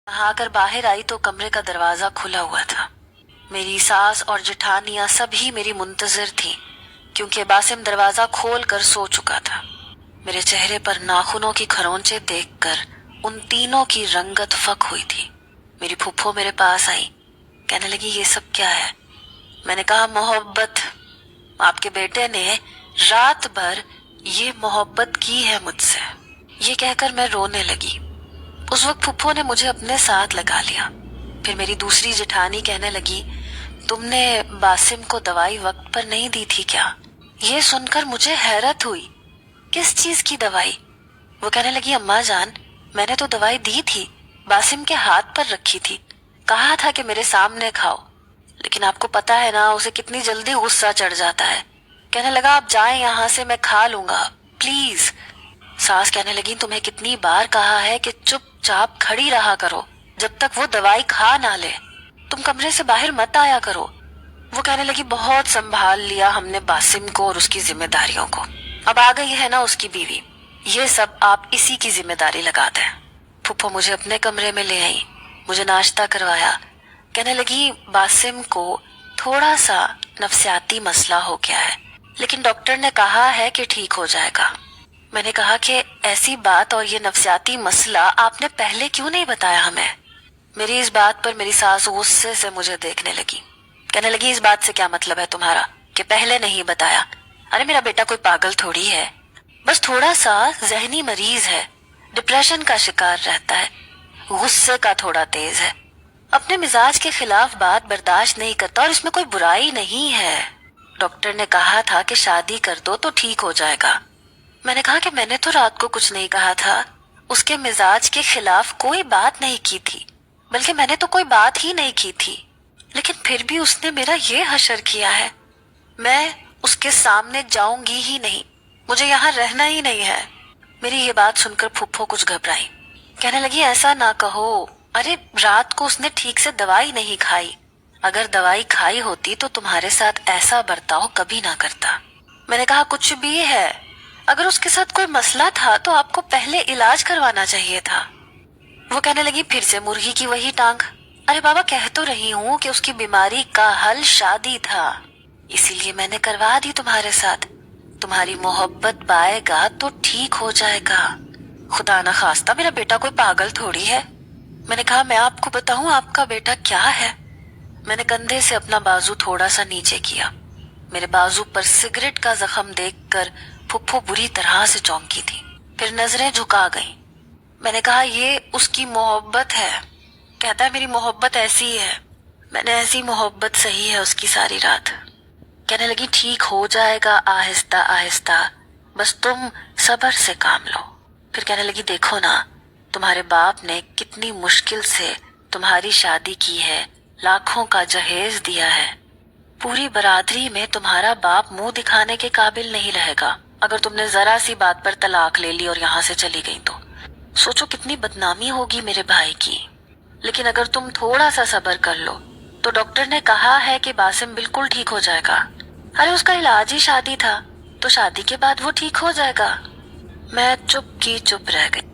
नहाकर बाहर आई तो कमरे का दरवाजा खुला हुआ था। मेरी सास और जेठानियां सभी मेरी मुंतजिर थीं, क्योंकि बासिम दरवाजा खोल कर सो चुका था। मेरे चेहरे पर नाखूनों की खरोंचे देखकर उन तीनों की रंगत फक हुई थी। मेरी फूफो मेरे पास आई, कहने लगी ये सब क्या है। मैंने कहा मोहब्बत। आपके बेटे ने रात भर ये मोहब्बत की है मुझसे। ये कहकर मैं रोने लगी। उस वक्त फूफो ने मुझे अपने साथ लगा लिया। फिर मेरी दूसरी जेठानी कहने लगी, तुमने बासिम को दवाई वक्त पर नहीं दी थी क्या? ये सुनकर मुझे हैरत हुई। किस चीज की दवाई? वो कहने लगी, अम्मा जान, मैंने तो दवाई दी थी, बासिम के हाथ पर रखी थी, कहा था कि मेरे सामने खाओ, लेकिन आपको पता है ना उसे कितनी जल्दी गुस्सा चढ़ जाता है। कहने लगा, आप जाएं यहाँ से, मैं खा लूंगा, प्लीज। सास कहने लगी, तुम्हें कितनी बार कहा है कि चुपचाप खड़ी रहा करो जब तक वो दवाई खा ना ले, तुम कमरे से बाहर मत आया करो। वो कहने लगी, बहुत संभाल लिया हमने बासिम को और उसकी जिम्मेदारियों को, अब आ गई है ना उसकी बीवी, ये सब आप इसी की जिम्मेदारी लगाते हैं। फूफो मुझे अपने कमरे में ले आई, मुझे नाश्ता करवाया। कहने लगी, बासिम को थोड़ा सा नफ्सियाती मसला हो गया है, लेकिन डॉक्टर ने कहा है कि ठीक हो जाएगा। मैंने कहा कि ऐसी बात और ये नफ्सियाती मसला आपने पहले क्यों नहीं बताया हमें। मेरी इस बात पर मेरी सास गुस्से से मुझे देखने लगी। कहने लगी, इस बात से क्या मतलब है तुम्हारा कि पहले नहीं बताया? अरे मेरा बेटा कोई पागल थोड़ी है, बस थोड़ा सा जहनी मरीज है, डिप्रेशन का शिकार रहता है, गुस्से का थोड़ा तेज है, अपने मिजाज के खिलाफ बात बर्दाश्त नहीं करता और इसमें कोई बुराई नहीं है। डॉक्टर ने कहा था कि शादी कर दो तो ठीक हो जाएगा। मैंने कहा कि मैंने तो रात को कुछ नहीं कहा था, उसके मिजाज के खिलाफ कोई बात नहीं की थी, बल्कि मैंने तो कोई बात ही नहीं की थी, लेकिन फिर भी उसने मेरा ये हशर किया है। मैं उसके सामने जाऊंगी ही नहीं, मुझे यहाँ रहना ही नहीं है। मेरी ये बात सुनकर फूफो कुछ घबराई। कहने लगी, ऐसा ना कहो, अरे रात को उसने ठीक से दवाई नहीं खाई, अगर दवाई खाई होती तो तुम्हारे साथ ऐसा बर्ताव कभी ना करता। मैंने कहा, कुछ भी है, अगर उसके साथ कोई मसला था तो आपको पहले इलाज करवाना चाहिए था। वो कहने लगी, फिर से मुर्गी की वही टांग। अरे बाबा, कह तो रही हूँ कि उसकी बीमारी का हल शादी था, इसीलिए मैंने करवा दी तुम्हारे साथ। तुम्हारी मोहब्बत पाएगा तो ठीक हो जाएगा। खुदा न खास्ता मेरा बेटा कोई पागल थोड़ी है। मैंने कहा, मैं आपको बताऊं आपका बेटा क्या है। मैंने कंधे से अपना बाजू थोड़ा सा नीचे किया। मेरे बाजू पर सिगरेट का जख्म देखकर फुफ्फो बुरी तरह से चौंकी थी, फिर नजरें झुका गईं। मैंने कहा, ये उसकी मोहब्बत है। कहता है, मेरी मोहब्बत ऐसी है। मैंने ऐसी मोहब्बत सही है उसकी सारी रात। कहने लगी, ठीक हो जाएगा आहिस्ता आहिस्ता, बस तुम सब्र से काम लो। फिर कहने लगी, देखो ना, तुम्हारे बाप ने कितनी मुश्किल से तुम्हारी शादी की है, लाखों का जहेज दिया है, पूरी बरादरी में तुम्हारा बाप मुंह दिखाने के काबिल नहीं रहेगा अगर तुमने जरा सी बात पर तलाक ले ली और यहाँ से चली गई तो। सोचो कितनी बदनामी होगी मेरे भाई की। लेकिन अगर तुम थोड़ा सा सब्र कर लो तो डॉक्टर ने कहा है कि बासिम बिल्कुल ठीक हो जाएगा। अरे उसका इलाज ही शादी था, तो शादी के बाद वो ठीक हो जाएगा। मैं चुप की चुप रह गई।